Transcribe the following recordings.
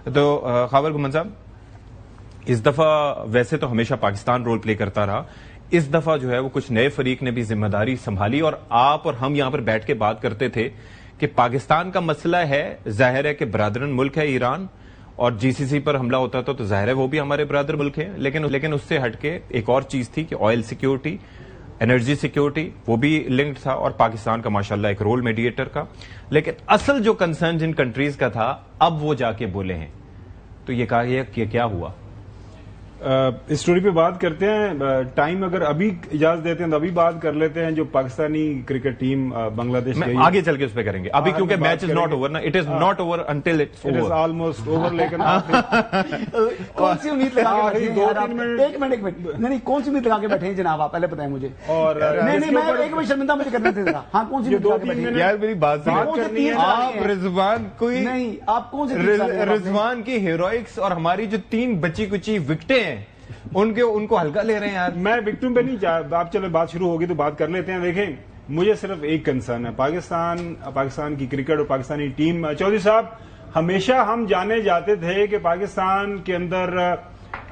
तो खावर गुमन साहब, इस दफा वैसे तो हमेशा पाकिस्तान रोल प्ले करता रहा, इस दफा जो है वो कुछ नए फरीक ने भी जिम्मेदारी संभाली और आप और हम यहां पर बैठ के बात करते थे कि पाकिस्तान का मसला है, जाहिर है कि बरादरन मुल्क है ईरान, और जीसीसी पर हमला होता था तो जाहिर है वो भी हमारे बरादर मुल्क है, लेकिन उससे हटके एक और चीज थी कि ऑयल सिक्योरिटी, एनर्जी सिक्योरिटी, वो भी लिंक्ड था, और पाकिस्तान का माशाल्लाह एक रोल मीडिएटर का। लेकिन असल जो कंसर्न जिन कंट्रीज का था, अब वो जाके बोले हैं, तो ये कहा कि क्या हुआ? इस स्टोरी पे बात करते हैं। टाइम अगर अभी इजाजत देते हैं तो अभी बात कर लेते हैं। जो पाकिस्तानी क्रिकेट टीम बांग्लादेश में आगे चल के उस पे करेंगे, अभी क्योंकि मैच इज नॉट ओवर ना, it is not over until it is almost over. लेकिन कौन सी उम्मीद लगा के बैठे हैं? एक मिनट नहीं, कौन सी उम्मीद लगा के बैठे हैं जनाब, आप पहले बताएं मुझे। और नहीं, मैं एक मिनट शर्मिंदा मुझे करने दे जरा। हाँ, कौन सी उम्मीद लगा के बैठे हैं? यार मेरी बात करनी है। आप रिजवान कोई नहीं, आप कौन सी रिजवान की हीरोइक्स और हमारी जो 3 बची कुची विकेटें हैं उनको हल्का ले रहे हैं यार। मैं विक्टिम पे नहीं आप, चलो बात शुरू होगी तो बात कर लेते हैं। देखें, मुझे सिर्फ एक कंसर्न है, पाकिस्तान की क्रिकेट और पाकिस्तानी टीम। चौधरी साहब, हमेशा हम जाने जाते थे कि पाकिस्तान के अंदर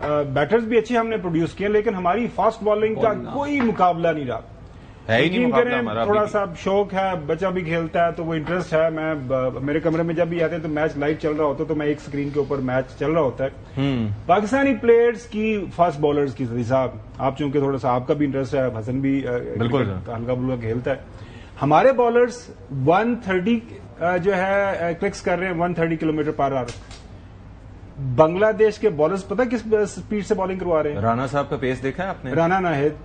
बैटर्स भी अच्छे हमने प्रोड्यूस किए, लेकिन हमारी फास्ट बॉलिंग का कोई मुकाबला नहीं रहा है ही नहीं मुकाबला हमारा। थोड़ा सा शौक है, बच्चा भी खेलता है तो वो इंटरेस्ट है। मैं मेरे कमरे में जब भी आते हैं तो मैच लाइव चल रहा होता है, तो मैं एक स्क्रीन के ऊपर मैच चल रहा होता है। पाकिस्तानी प्लेयर्स की, फास्ट बॉलर्स की, सदी साहब आप चूंकि थोड़ा सा आपका भी इंटरेस्ट है, हसन भी बिल्कुल हल्का बुल्का खेलता है। हमारे बॉलर्स 130 जो है क्लिक्स कर रहे हैं, 130 किलोमीटर पर आवर। बांग्लादेश के बॉलर्स पता किस स्पीड से बॉलिंग करवा रहे हैं? राना साहब का पेस देखा है आपने? राना नाहिद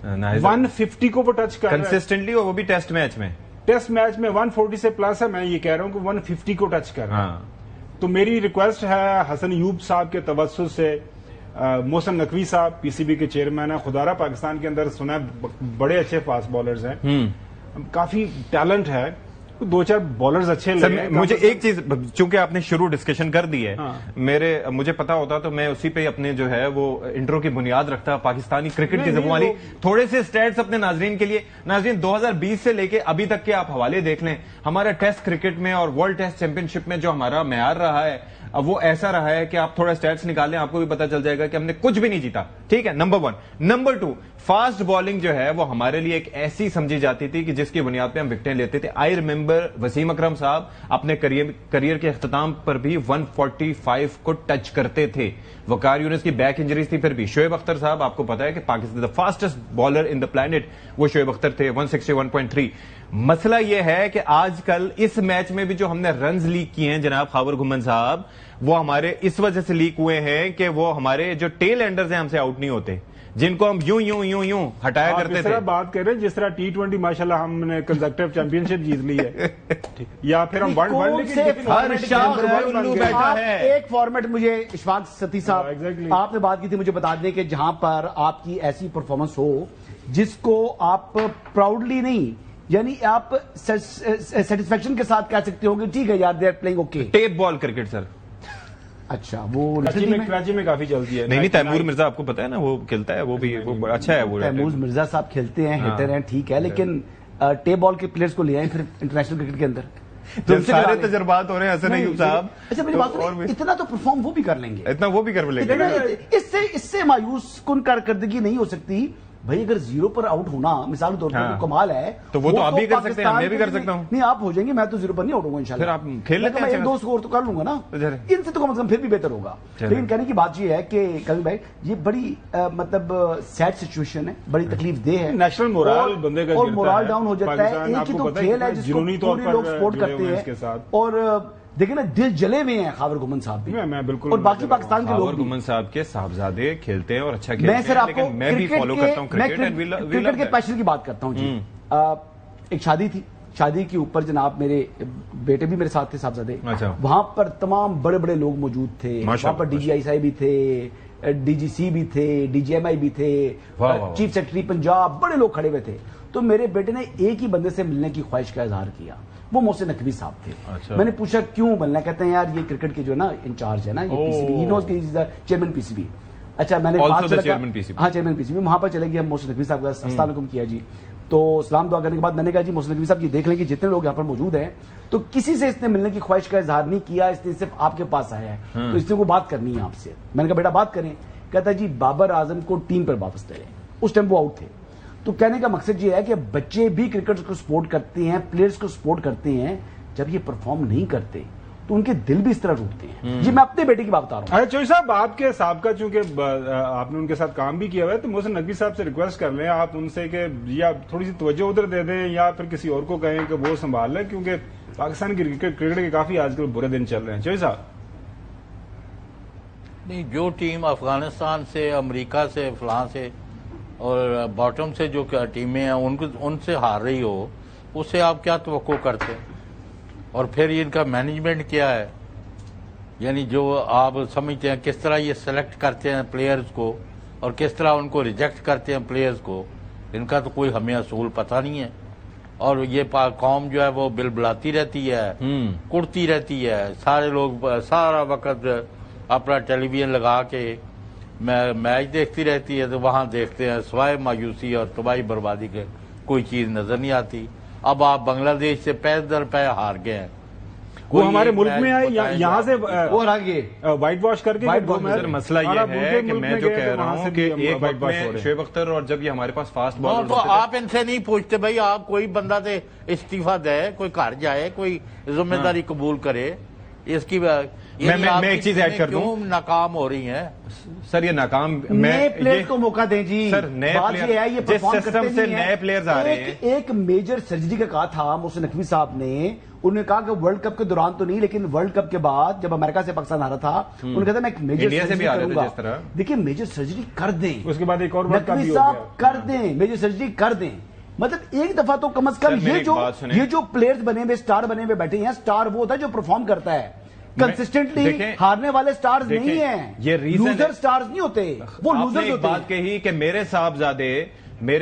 150 को वो टच कर रहा है कंसिस्टेंटली, और वो भी टेस्ट मैच में 140 से प्लस है। मैं ये कह रहा हूं कि 150 को टच कर रहा है। तो मेरी रिक्वेस्ट है हसन यूब साहब के तवज्जुह से, मोहसिन नकवी साहब पीसीबी के चेयरमैन है, खुदारा पाकिस्तान के अंदर सुना बड़े अच्छे फास्ट बॉलर्स हैं, काफी टैलेंट है, 2-4 बॉलर्स अच्छे लगे। मुझे एक चीज, चूंकि आपने शुरू डिस्कशन कर दी है, मुझे पता होता तो मैं उसी पे अपने जो है वो इंट्रो की बुनियाद रखता, पाकिस्तानी क्रिकेट की जबानी। थोड़े से स्टैट्स अपने नाजरीन के लिए। नाजरीन, 2020 से लेके अभी तक के आप हवाले देख लें, हमारे टेस्ट क्रिकेट में और वर्ल्ड टेस्ट चैंपियनशिप में जो हमारा मेयार रहा है, अब वो ऐसा रहा है कि आप थोड़ा स्टैट्स निकालें, आपको भी पता चल जाएगा कि हमने कुछ भी नहीं जीता। ठीक है, नंबर 1। नंबर 2, फास्ट बॉलिंग जो है वो हमारे लिए एक ऐसी समझी जाती थी कि जिसकी बुनियाद पे हम विकेटें लेते थे। आई रिमेंबर वसीम अकरम साहब अपने करियर के अख्ताम पर भी 145 को टच करते थे। वकार यूनिस की बैक इंजरीज थी, फिर भी शोएब अख्तर साहब, आपको पता है कि Pakistan the fastest bowler in the planet वो शोएब अख्तर थे, 161.3। मसला यह है कि आजकल इस मैच में भी जो हमने रन्स लीक किए हैं जनाब खावर गुमन साहब, वो हमारे इस वजह से लीक हुए हैं कि वो हमारे जो टेल एंडर्स हैं हमसे आउट नहीं होते, जिनको हम यूं हटाया करते थे। बात कर रहे हैं जिस तरह T20 माशाल्लाह हमने कंजक्टिव चैंपियनशिप जीत ली है, या फिर हम वर्ल्ड एक फॉर्मेट मुझे इशफाक सती साहब आपने बात की थी, मुझे बता दें कि जहां पर आपकी ऐसी परफॉर्मेंस हो जिसको आप प्राउडली नहीं, यानी आप सेटिस्फेक्शन के साथ कह सकते हो कि ठीक है यार, they are playing okay. Tape ball cricket sir. अच्छा, वो कराची में काफी चलती है। नहीं, तैमूर मिर्जा आपको पता है ना, वो खेलता है, वो बड़ा अच्छा है। वो तैमूर मिर्जा साहब खेलते हैं, हिटर हैं, ठीक है, लेकिन टेप बॉल के प्लेयर्स को ले आए फिर इंटरनेशनल क्रिकेट के अंदर, तो सारे तजर्बात हो रहे हैं हसन अय्यूब साहब। अच्छा, मेरी बात सुनिए, इतना तो परफॉर्म वो भी कर लेंगे, इतना वो भी कर लेंगे। इससे मायूस कुन कारकर्दगी नहीं हो सकती भाई। अगर 0 पर आउट होना मिसाल के तौर पर कमाल है, तो वो तो आप भी कर सकते हैं, मैं भी कर सकता हूँ। नहीं, आप हो जाएंगे, मैं तो 0 पर नहीं आउट होगा इंशाल्लाह। फिर आप खेल लेते हैं, 1-2 स्कोर तो कर लूंगा ना, इनसे तो कम से कम फिर भी बेहतर होगा। लेकिन कहने की बात यह है कि कभी भाई ये बड़ी मतलब सैड सिचुएशन है, बड़ी तकलीफ देह है। नेशनल मोरल बंदे का और मोरल डाउन हो जाता है। एक ही तो खेल है जिसको पूरे लोग सपोर्ट करते हैं, और देखिए ना, दिल जले हुए हैं खावर गुमन साहब भी, मैं बिल्कुल, और बाकी पाकिस्तान के लोग भी। गुमन साहब के साहबजादे खेलते हैं और अच्छा खेलते हैं। मैं सर आपको मैं भी फॉलो करता हूं क्रिकेट के पैशन की बात करता हूं जी। एक शादी थी, शादी के ऊपर जनाब मेरे बेटे भी मेरे साथ थे साहबजादे। वहां पर तमाम बड़े बड़े लोग मौजूद थे, वहां पर DGI भी थे, DGC भी थे, DGMI भी थे, चीफ सेक्रेटरी पंजाब, बड़े लोग खड़े हुए थे। तो मेरे बेटे ने एक ही बंदे से मिलने की ख्वाहिश का इजहार किया, वो मोहसिन नकवी साहब थे। अच्छा। मैंने पूछा क्यों मिलना, कहते हैं यार ये क्रिकेट के जो ना इंचार्ज है ना, ये PCB, he knows chairman PCB। अच्छा, मैंने बात चला, हाँ चेयरमैन PCB, वहां पर चले गए, मोहसिन नकवी साहब का अस्सलाम वालेकुम किया जी। तो सलाम दुआ करने के बाद मैंने कहा जी मोहसिन नकवी साहब, ये देख लें कि जितने लोग यहाँ पर मौजूद हैं, तो किसी से इसने मिलने की ख्वाहिश का इजहार नहीं किया, इसने सिर्फ आपके पास आया है, तो इसने को बात करनी है आपसे। मैंने कहा बेटा बात करें। कहता जी बाबर आजम को टीम पर वापस ले लें। उस टाइम वो आउट थे। तो कहने का मकसद ये है कि बच्चे भी क्रिकेट को सपोर्ट करते हैं, प्लेयर्स को सपोर्ट करते हैं, जब ये परफॉर्म नहीं करते तो उनके दिल भी इस तरह टूटते हैं। जी मैं अपने बेटे की बात बता रहा हूँ। अरे चौधरी साहब, आपके साहब का चूंकि आपने उनके साथ काम भी किया हुआ है, तो मोहसिन नकवी साहब से रिक्वेस्ट कर लें आप उनसे कि या थोड़ी सी तवज्जो उधर दे दें या फिर किसी और को कहें कि वो संभाल लें, क्योंकि पाकिस्तान की क्रिकेट के काफी आजकल बुरे दिन चल रहे हैं। चौधरी साहब नहीं, जो टीम अफगानिस्तान से, अमेरिका से, फलां से और बॉटम से जो टीमें हैं उनसे हार रही हो, उससे आप क्या तवक्को करते हैं? और फिर इनका मैनेजमेंट क्या है? यानी जो आप समझते हैं किस तरह ये सेलेक्ट करते हैं प्लेयर्स को और किस तरह उनको रिजेक्ट करते हैं प्लेयर्स को, इनका तो कोई हमें असूल पता नहीं है। और ये कौम जो है वो बिलबिलाती रहती है, कुड़ती रहती है, सारे लोग सारा वक्त अपना टेलीविजन लगा के मैच देखती रहती है, तो वहां देखते हैं सिवाय मायूसी और तबाही बर्बादी के कोई चीज नजर नहीं आती। अब आप बांग्लादेश से पै दर पै हार गए हैं। वो हमारे मुल्क में आए, यहाँ से वो आगे व्हाइट वॉश करके मसला ये है कि मैं जो कह रहा हूँ कि एक वक्त में शोएब अख्तर और जब ये हमारे पास फास्ट बॉलर तो आप इनसे नहीं पूछते भाई आप कोई बंदा से इस्तीफा दे, कोई घर जाए, कोई जिम्मेदारी कबूल करे? इसकी मैं एक चीज ऐड कर दूं, क्यों नाकाम हो रही हैं सर? ये नाकाम नए प्लेयर्स को मौका दें जी सर। नए प्लेयर जिस सिस्टम से नए प्लेयर्स आ रहे हैं। एक मेजर सर्जरी का कहा था मोहसिन नकवी साहब ने। उन्होंने कहा कि वर्ल्ड कप के दौरान तो नहीं, लेकिन वर्ल्ड कप के बाद जब अमेरिका से पाकिस्तान आ रहा था, उन्होंने कहा था मैं एक मेजर सर्जरी करूंगा। देखिए मेजर सर्जरी कर दें, उसके बाद एक और नकवी साहब कर दें, मेजर सर्जरी कर दें। मतलब एक दफा तो कम से कम ये जो प्लेयर्स बने हुए, स्टार बने हुए बैठे हैं, स्टार वो होता है जो परफॉर्म करता है कंसिस्टेंटली। हारने वाले स्टार्स नहीं है, ये लूजर स्टार्स नहीं होते, वो लूजर्स होते हैं। बात कही कि मेरे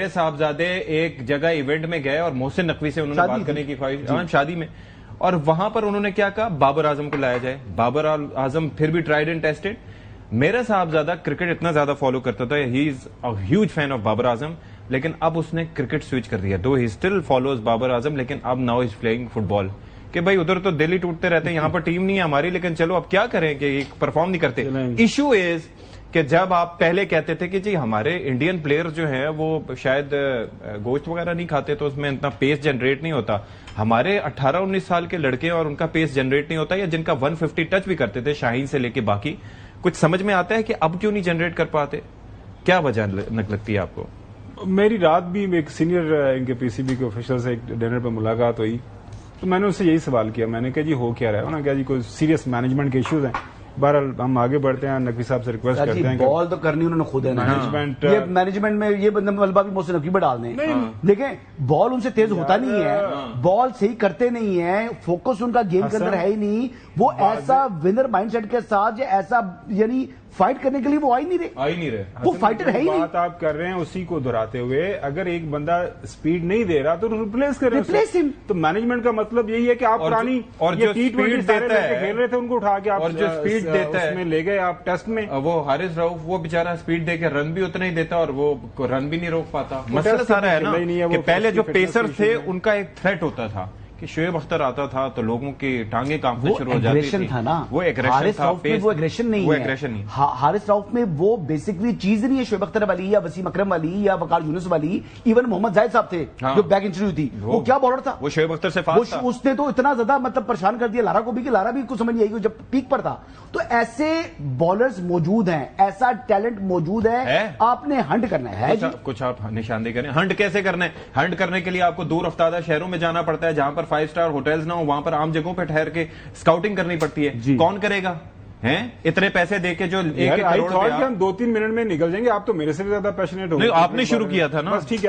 साहबजादे एक जगह इवेंट में गए और मोहसिन नकवी से उन्होंने बात करने की ख्वाहिश, शादी में, और वहां पर उन्होंने क्या कहा, बाबर आजम को लाया जाए। बाबर आजम फिर भी ट्राइड एंड टेस्टेड। मेरा साहबजादा क्रिकेट इतना ज्यादा फॉलो करता था, he is a huge fan of Babar Azam, लेकिन अब उसने क्रिकेट स्विच कर दिया। Though he still follows Babar Azam, लेकिन अब नाउ इज प्लेइंग फुटबॉल। कि भाई उधर तो दिल ही टूटते रहते हैं, यहाँ पर टीम नहीं है हमारी, लेकिन चलो अब क्या करें कि परफॉर्म नहीं करते। इशू इज कि जब आप पहले कहते थे कि जी हमारे इंडियन प्लेयर जो हैं वो शायद गोश्त वगैरह नहीं खाते, तो उसमें इतना पेस जनरेट नहीं होता। हमारे 18-19 साल के लड़के और उनका पेस जनरेट नहीं होता, या जिनका 150 टच भी करते थे शाहीन से लेके बाकी, कुछ समझ में आता है कि अब क्यों नहीं जनरेट कर पाते? क्या वजह लगती है आपको? मेरी रात भी एक सीनियर इनके पीसीबी के ऑफिसर से एक डिनर पर मुलाकात हुई, तो मैंने उससे यही सवाल किया। मैंने कहा जी हो क्या रहा है? उन्होंने कहा जी कोई सीरियस मैनेजमेंट के इश्यूज हैं। बहरहाल हम आगे बढ़ते हैं, नकवी साहब से रिक्वेस्ट करते हैं। बॉल तो करनी उन्होंने खुद है, मैनेजमेंट में ये मलबा भी मोहसिन नकवी पर डाल दें। देखें बॉल उनसे तेज होता नहीं है, बॉल सही करते नहीं है, फोकस उनका गेम के अंदर है ही नहीं। वो ऐसा विनर माइंडसेट के साथ, ऐसा यानी फाइट करने के लिए वो आ ही नहीं रहे, वो फाइटर है ही नहीं। बात आप कर रहे हैं उसी को दोहराते हुए, अगर एक बंदा स्पीड नहीं दे रहा तो रिप्लेस करें। तो मैनेजमेंट का मतलब यही है कि आप पुरानी और जो स्पीड देता है खेल रहे थे उनको उठा के आप, और जो स्पीड देता है उसमें ले गए आप टेस्ट में। वो हारिस रऊफ, वो बेचारा स्पीड देके रन भी उतना ही देता और वो रन भी नहीं रोक पाता। मसला सारा है ना कि पहले जो पेसर थे उनका एक थ्रेट होता था कि शोएब अख्तर आता था तो लोगों की टांगे कांपने शुरू हो जाती थी। था ना, वो एग्रेशन था। वो एग्रेशन नहीं है, हारिस रऊफ में वो बेसिकली चीज नहीं है शोएब अख्तर वाली या वसीम अकरम वाली या वकार यूनुस वाली। इवन मोहम्मद जाहिद साहब थे जो बैक इंजरी हुई थी, वो क्या बॉलर था, वो शोएब अख्तर से फास्ट था। उसने तो इतना ज्यादा मतलब परेशान कर दिया लारा को भी कि लारा भी कुछ समझ नहीं आई जब पीक पर था। तो ऐसे बॉलर्स मौजूद हैं, ऐसा टैलेंट मौजूद है, आपने हंट करना है। कुछ आप निशानदेही करें। हंट कैसे करना है? हंट करने के लिए आपको दूर अफ्तादा शहरों में जाना पड़ता है जहां पर 5 स्टार होटल्स ना हो, वहां पर आम जगहों पर ठहर के स्काउटिंग करनी पड़ती है। कौन करेगा? हैं इतने पैसे देके जो 1-1 करोड़ हम 2-3 मिनट में निकल जाएंगे। आप तो मेरे से भी ज्यादा पैशनेट हो। आपने शुरू किया था ना। बस ठीक है।